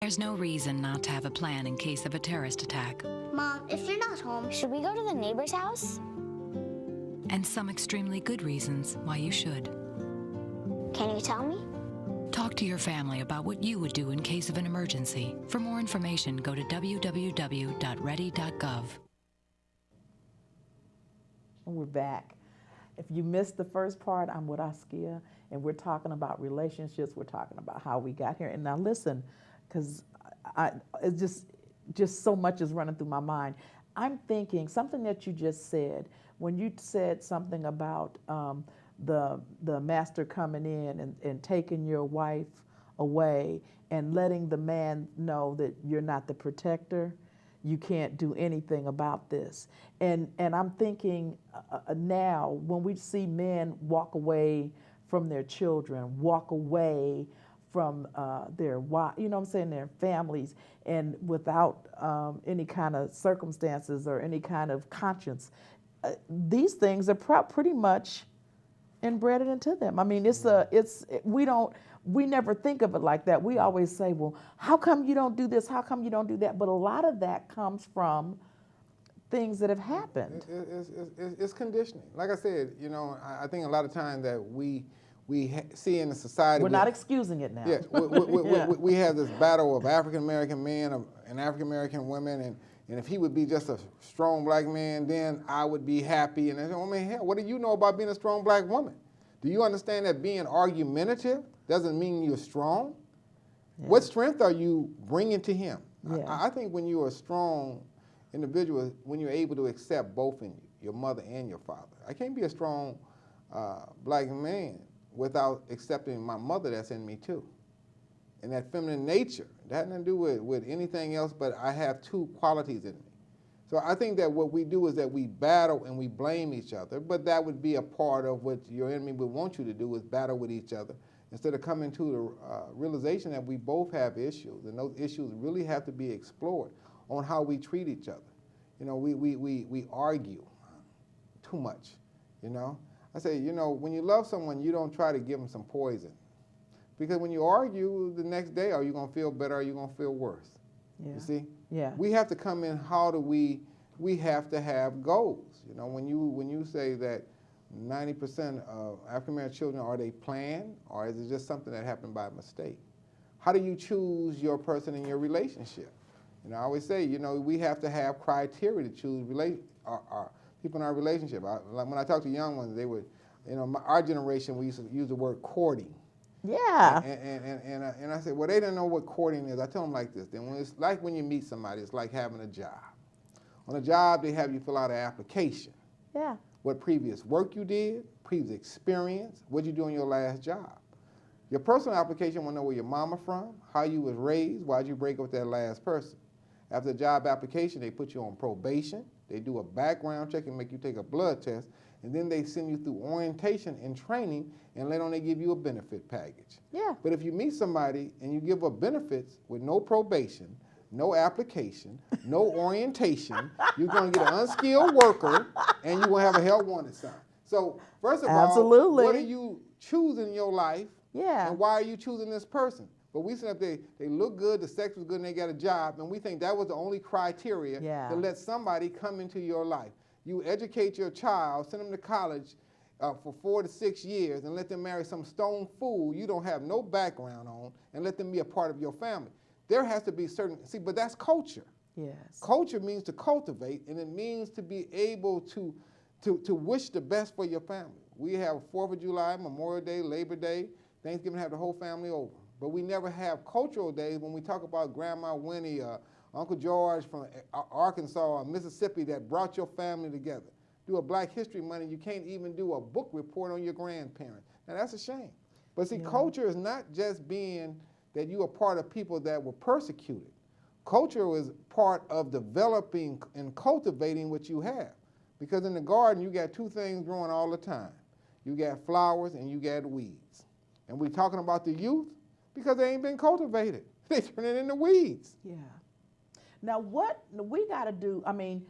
There's no reason not to have a plan in case of a terrorist attack, Mom, if you're not home, Should we go to the neighbor's house? and some extremely good reasons why you should. Can you tell me? Talk to your family about what you would do in case of an emergency. For more information, go to www.ready.gov. And we're back. If you missed the first part, I'm with Askia, and we're talking about relationships. We're talking about how we got here. And now listen, because it's just so much is running through my mind. I'm thinking something that you just said when you said something about the master coming in and taking your wife away and letting the man know that you're not the protector. You can't do anything about this. And I'm thinking now when we see men walk away from their children, walk away from their their families, and without any kind of circumstances or any kind of conscience, these things are pretty much inbred into them. I mean, we never think of it like that. We always say, well, how come you don't do this? How come you don't do that? But a lot of that comes from things that have happened. It's conditioning. Like I said, I think a lot of times that we see in the society. We're not excusing it now. Yeah, we have this battle of African American men and African American women, and if he would be just a strong black man, then I would be happy. And I mean, hell, what do you know about being a strong black woman? Do you understand that being argumentative doesn't mean you're strong? Yeah. What strength are you bringing to him? Yeah. I think when you're a strong individual, when you're able to accept both in you, your mother and your father. I can't be a strong black man without accepting my mother that's in me too. And that feminine nature, that had nothing to do with anything else, but I have two qualities in me. So I think that what we do is that we battle and we blame each other, but that would be a part of what your enemy would want you to do, is battle with each other, instead of coming to the realization that we both have issues, and those issues really have to be explored on how we treat each other. We argue too much, I say, when you love someone, you don't try to give them some poison. Because when you argue the next day, are you going to feel better or are you going to feel worse? Yeah. You see? Yeah. We have to come in, how do we have to have goals. When you say that 90% of African American children, are they planned or is it just something that happened by mistake? How do you choose your person in your relationship? I always say, we have to have criteria to choose our people in our relationship. When I talk to young ones, they would, our generation, we used to use the word courting. Yeah. And I said, well, they didn't know what courting is. I tell them like this. Then it's like when you meet somebody, it's like having a job. On a job, they have you fill out an application. Yeah. What previous work you did, previous experience, what you do in your last job. Your personal application will know where your mama from, how you was raised, why'd you break up with that last person. After the job application, they put you on probation. They do a background check and make you take a blood test. And then they send you through orientation and training, and later on they give you a benefit package. Yeah. But if you meet somebody and you give up benefits with no probation, no application, no orientation, you're going to get an unskilled worker, and you're going to have a hell wanted sign. So first of all, what are you choosing in your life? Yeah. And why are you choosing this person? But we said they look good, the sex was good, and they got a job, and we think that was the only criteria to let somebody come into your life. You educate your child, send them to college for 4 to 6 years, and let them marry some stone fool you don't have no background on, and let them be a part of your family. There has to be but that's culture. Yes. Culture means to cultivate, and it means to be able to wish the best for your family. We have 4th of July, Memorial Day, Labor Day, Thanksgiving, have the whole family over. But we never have cultural days when we talk about Grandma Winnie, Uncle George from Arkansas or Mississippi that brought your family together. Do a Black History Month, you can't even do a book report on your grandparents. Now that's a shame. But see, culture is not just being that you are part of people that were persecuted. Culture is part of developing and cultivating what you have. Because in the garden, you got two things growing all the time. You got flowers and you got weeds. And we're talking about the youth because they ain't been cultivated. They turn it into weeds. Yeah. Now what we got to do, I mean,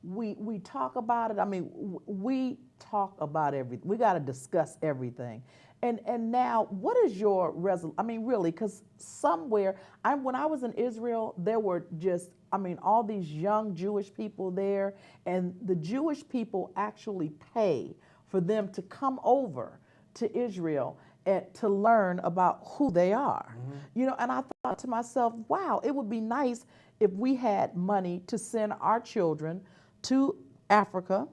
we talk about it. I mean, we talk about everything. We got to discuss everything. And now, what is your I mean, really, because somewhere, when I was in Israel, there were just, I mean, all these young Jewish people there, and the Jewish people actually pay for them to come over to Israel and to learn about who they are. You know, and I thought to myself, wow, it would be nice if we had money to send our children to Africa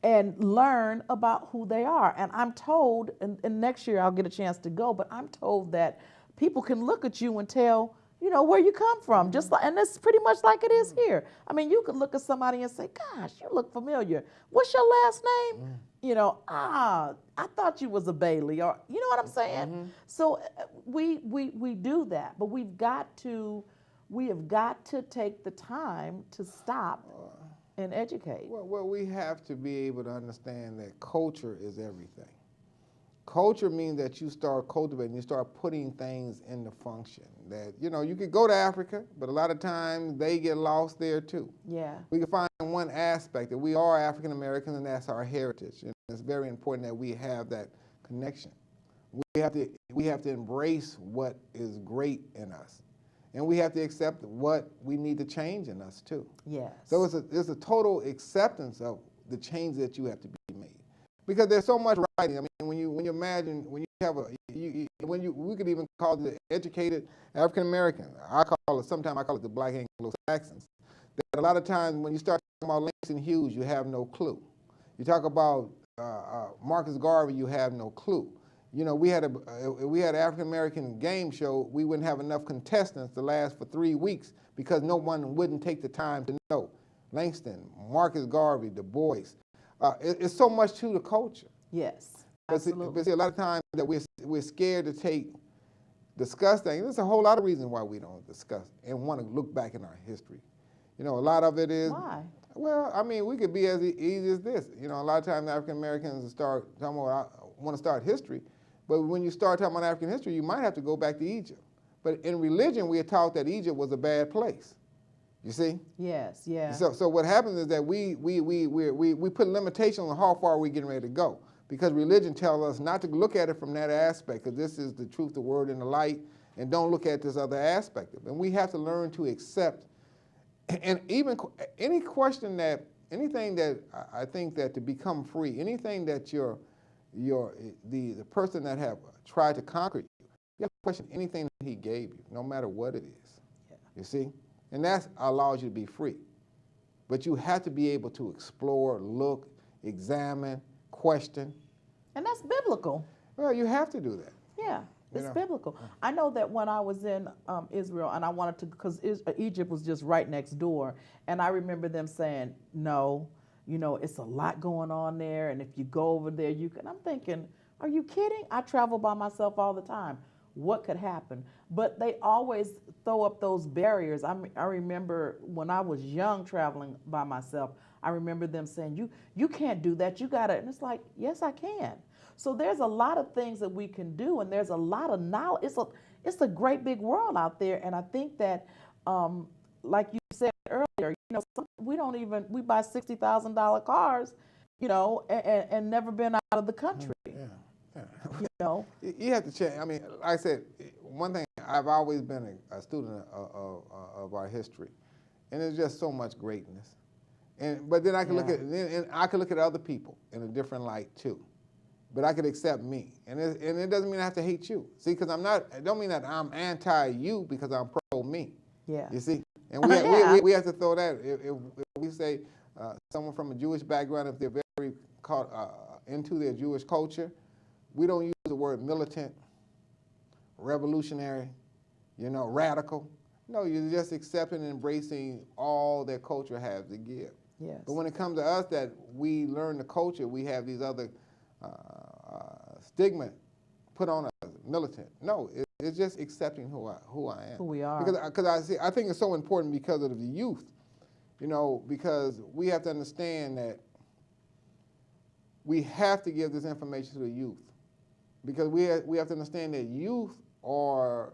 and learn about who they are. And I'm told, and next year I'll get a chance to go, but I'm told that people can look at you and tell, you know, where you come from. Just like, and that's pretty much like it is here. I mean, you could look at somebody and say, gosh, you look familiar. What's your last name? You know, I thought you was a Bailey, or, you know what I'm saying? So we do that, but we have got to take the time to stop and educate. Well, we have to be able to understand that culture is everything. Culture means that you start cultivating, you start putting things into function. That, you know, you could go to Africa, but a lot of times they get lost there too. Yeah. We can find one aspect that we are African Americans, and that's our heritage. And it's very important that we have that connection. We have to embrace what is great in us. And we have to accept what we need to change in us too. Yes. So it's a total acceptance of the change that you have to be made, because there's so much writing. I mean, when you imagine, when you have we could even call it the educated African American. Sometimes I call it the Black Anglo-Saxons. That a lot of times when you start talking about Langston Hughes, you have no clue. You talk about Marcus Garvey, you have no clue. You know, we had an African American game show. We wouldn't have enough contestants to last for 3 weeks because no one wouldn't take the time to know Langston, Marcus Garvey, Du Bois. It's so much to the culture. Yes, absolutely. But see, a lot of times that we're scared to discuss things. There's a whole lot of reasons why we don't discuss and want to look back in our history. You know, a lot of it is. Why? Well, I mean, we could be as easy as this. You know, a lot of times African Americans start talking about, I want to start history. But when you start talking about African history, you might have to go back to Egypt. But in religion, we are taught that Egypt was a bad place. You see? Yes, yeah. So what happens is that we put limitations on how far we're getting ready to go, because religion tells us not to look at it from that aspect, because this is the truth, the word, and the light, and don't look at this other aspect of it. And we have to learn to accept, and even anything that I think that to become free, anything that the person that have tried to conquer you have to question anything that he gave you, no matter what it is. Yeah. You see? And that allows you to be free. But you have to be able to explore, look, examine, question. And that's biblical. Well, you have to do that. Yeah, it's biblical. I know that when I was in Israel, and I wanted to, because Egypt was just right next door, and I remember them saying, no, you know, it's a lot going on there, and if you go over there, you can. I'm thinking, are you kidding? I travel by myself all the time. What could happen? But they always throw up those barriers. I remember when I was young traveling by myself, I remember them saying, you can't do that, you gotta, and it's like, yes, I can. So there's a lot of things that we can do, and there's a lot of knowledge. It's a great big world out there, and I think that, like you said earlier, you know, we buy $60,000 cars, you know, and never been out of the country. Yeah. You know, you have to change. I mean, like I said, one thing, I've always been a student of our history, and there's just so much greatness. But then I can look at other people in a different light too. But I could accept me, and it doesn't mean I have to hate you. See, because it don't mean that I'm anti you because I'm pro me. Yeah. You see, and we have to throw that. If we say someone from a Jewish background, if they're very caught into their Jewish culture, we don't use the word militant, revolutionary, you know, radical. No, you're just accepting and embracing all that culture has to give. Yes. But when it comes to us, that we learn the culture, we have these other stigma put on us, militant. No, it's just accepting who I am. Who we are. Because I think it's so important because of the youth, you know, because we have to understand that we have to give this information to the youth, because we have to understand that youth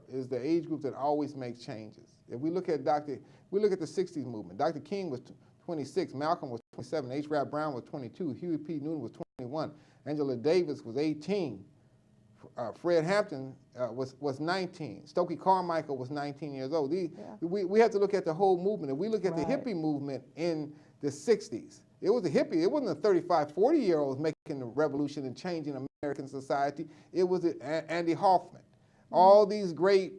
is the age group that always makes changes. If we look at the 60s movement, Dr. King was 26, Malcolm was 27, H. Rap Brown was 22, Huey P. Newton was 21, Angela Davis was 18, Fred Hampton was 19. Stokely Carmichael was 19 years old. We have to look at the whole movement. If we look at the hippie movement in the 60s, it was a hippie. It wasn't the 35, 40-year-olds making the revolution and changing American society. It was Andy Hoffman. All these great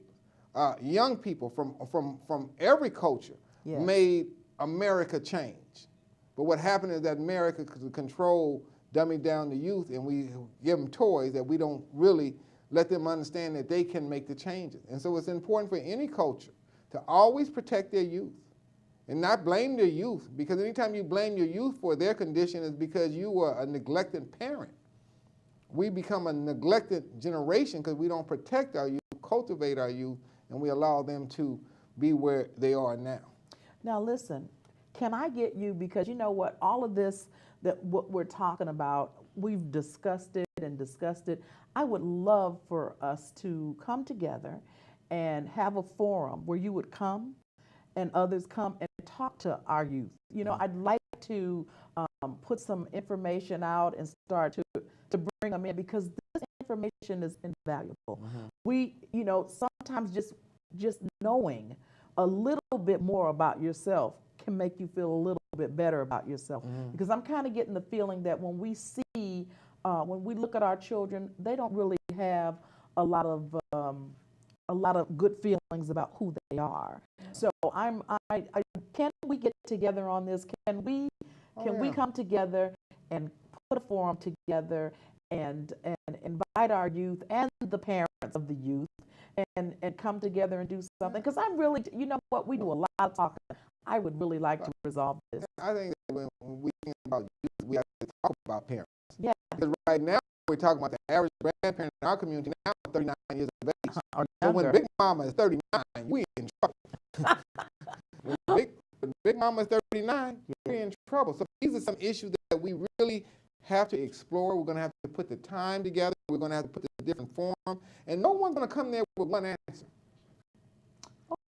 young people from every culture made America change. But what happened is that America could control, dumbing down the youth, and we give them toys that we don't really let them understand that they can make the changes. And so it's important for any culture to always protect their youth and not blame their youth, because anytime you blame your youth for their condition is because you were a neglected parent. We become a neglected generation because we don't protect our youth, cultivate our youth, and we allow them to be where they are now. Now listen, can I get you, because you know what, all of this, that what we're talking about, we've discussed it and discussed it. I would love for us to come together and have a forum where you would come and others come and talk to our youth. You know, I'd like to put some information out and start to bring them in, because this information is invaluable. We, you know, sometimes just knowing a little bit more about yourself can make you feel a little bit better about yourself. Because I'm kind of getting the feeling that when we see, when we look at our children, they don't really have a lot of good feelings about who they are. So can we get together on this? Can we come together and put a forum together and invite our youth and the parents of the youth and come together and do something? Because I'm really, you know what, we do a lot of talking. I would really like to resolve this. I think that when we think about youth, we have to talk about parents. Yeah. Because right now, we're talking about the average grandparent in our community now is 39 years of age. Or So when younger. Big Mama is 39, we in trouble. when Big Mama is 39, we're in trouble. So these are some issues that we really have to explore. We're going to have to put the time together. We're going to have to put the different form. And no one's going to come there with one answer.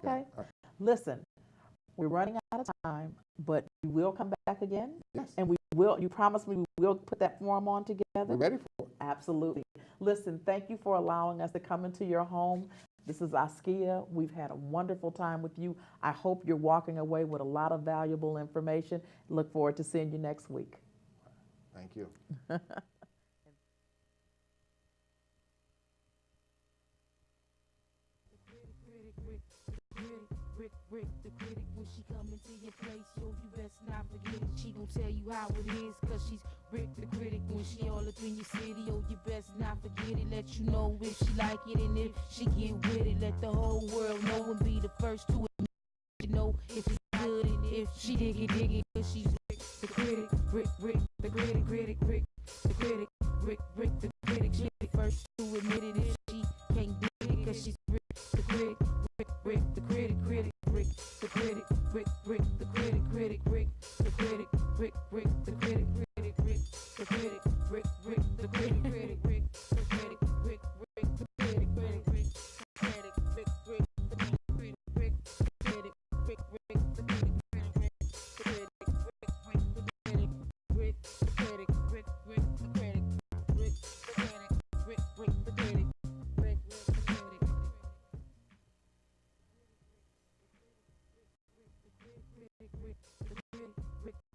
Okay. Listen, we're running out of time, but we will come back again. Yes. And we will, you promise me we will put that forum on together? We're ready for it. Absolutely. Listen, thank you for allowing us to come into your home. This is Askia. We've had a wonderful time with you. I hope you're walking away with a lot of valuable information. Look forward to seeing you next week. Thank you. The critic, when she come into your place, yo, you best not forget it. She gon' tell you how it is, cause she's Rick the critic. When she all up in your city, yo, you best not forget it. Let you know if she like it and if she get with it. Let the whole world know and be the first to admit, you know, if it's good and if she dig it, cause she's Rick the critic. Rick the critic, Rick the critic, Rick the critic. She the first to admit it if she can't dig it, cause she's Rick the critic. Rick the critic, Rick the critic, Rick the critic, Rick the critic, Rick the critic, Rick the critic, Rick the critic, Rick the critic,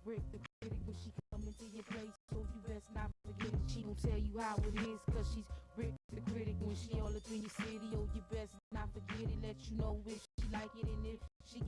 Rick the critic, when she come into your place, so you best not forget it. She gon' tell you how it is, cause she's Rick the critic. When she all up in your city, oh, you best not forget it. Let you know if she like it and if she